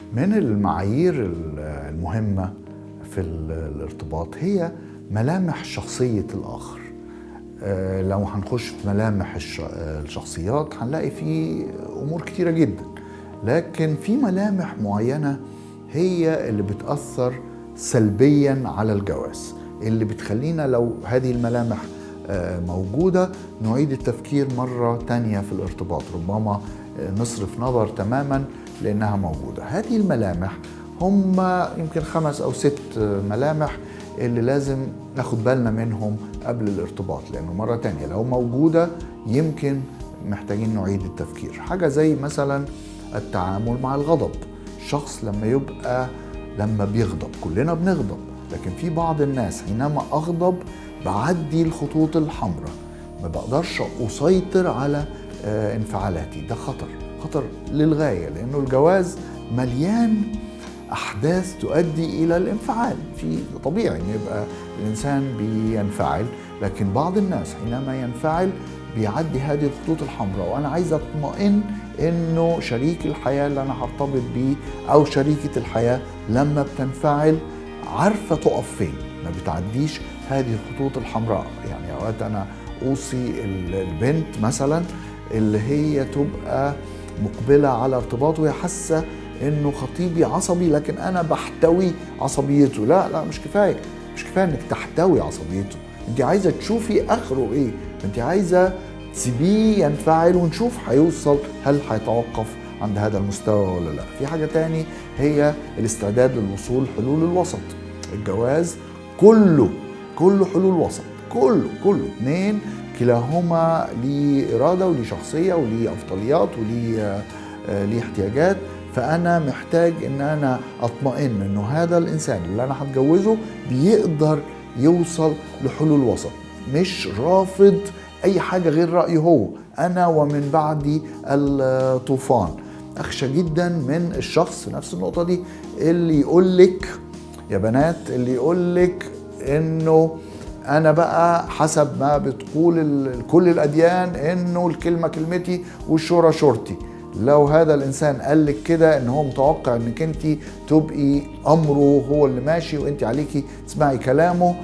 من المعايير المهمة في الارتباط هي ملامح شخصية الآخر. لو هنخش في ملامح الشخصيات هنلاقي فيه أمور كتيرة جدا، لكن في ملامح معينة هي اللي بتأثر سلبيا على الجواز، اللي بتخلينا لو هذه الملامح موجودة نعيد التفكير مرة تانية في الارتباط، ربما نصرف نظر تماما لأنها موجودة. هذه الملامح هم يمكن 5 أو 6 ملامح اللي لازم ناخد بالنا منهم قبل الارتباط، لأنه مرة تانية لو موجودة يمكن محتاجين نعيد التفكير. حاجة زي مثلا التعامل مع الغضب. الشخص لما بيغضب، كلنا بنغضب، لكن في بعض الناس حينما أغضب بعدي الخطوط الحمراء، ما بقدرش أسيطر على انفعالاتي. ده خطر للغاية، لأنه الجواز مليان أحداث تؤدي إلى الانفعال. في طبيعي أن يبقى الإنسان بينفعل، لكن بعض الناس حينما ينفعل بيعدي هذه الخطوط الحمراء. وأنا عايز أطمئن إنه شريك الحياة اللي أنا هرتبط بيه أو شريكة الحياة لما بتنفعل عارفة تقف فين، ما بتعديش هذه الخطوط الحمراء. يعني أوقات أنا أوصي البنت مثلا اللي هي تبقى مقبلة على ارتباط وهي حاسة إنه خطيبي عصبي لكن أنا بحتوي عصبيته. لا مش كفاية إنك تحتوي عصبيته، أنت عايزة تشوفي آخره إيه، أنت عايزة تسيبيه ينفعل ونشوف هيوصل، هل هيتوقف عند هذا المستوى ولا لا. في حاجة تاني هي الاستعداد للوصول حلول الوسط. الجواز كله حلول وسط، كله 2 كلاهما ليه إرادة وليه شخصية وليه أفضليات وليه احتياجات. فأنا محتاج إن أنا أطمئن إنه هذا الإنسان اللي أنا هتجوزه بيقدر يوصل لحلول وسط، مش رافض أي حاجة غير رأيه هو، أنا ومن بعدي الطوفان. أخشى جدا من الشخص في نفس النقطة دي اللي يقول لك يا بنات، اللي يقول لك إنه أنا بقى حسب ما بتقول كل الأديان إنه الكلمة كلمتي والشورى شورتي. لو هذا الإنسان قال لك كده إن هو متوقع إنك أنت تبقي أمره هو اللي ماشي وأنت عليكي تسمعي كلامه،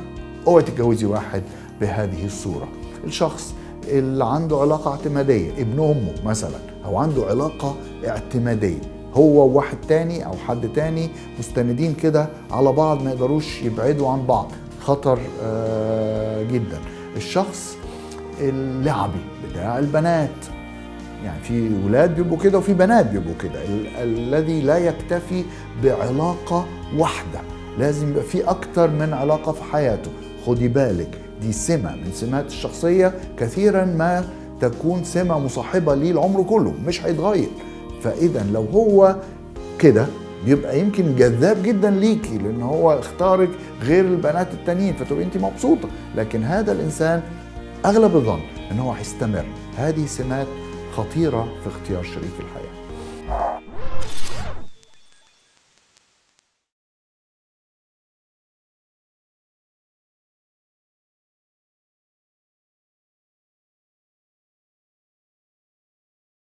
اوعي تتجوزي واحد بهذه الصورة. الشخص اللي عنده علاقة اعتمادية، ابن أمه مثلا، أو عنده علاقة اعتمادية، هو وواحد تاني أو حد تاني مستندين كده على بعض، ما يقدروش يبعدوا عن بعض، خطر جدا. الشخص اللعبي بتاع البنات، يعني في ولاد بيبقوا كده وفي بنات بيبقوا كده، الذي لا يكتفي بعلاقة واحدة، لازم يبقى في أكتر من علاقة في حياته. خدي بالك، دي سمة من سمات الشخصية، كثيرا ما تكون سمة مصاحبة ليه العمر كله، مش هيتغير. فإذا لو هو كده بيبقى يمكن جذاب جدا ليكي، لأن هو اختارك غير البنات التانيين فتبقى انت مبسوطة، لكن هذا الإنسان أغلب الظن أنه هو هيستمر. هذه سمات خطيرة في اختيار شريك الحياة.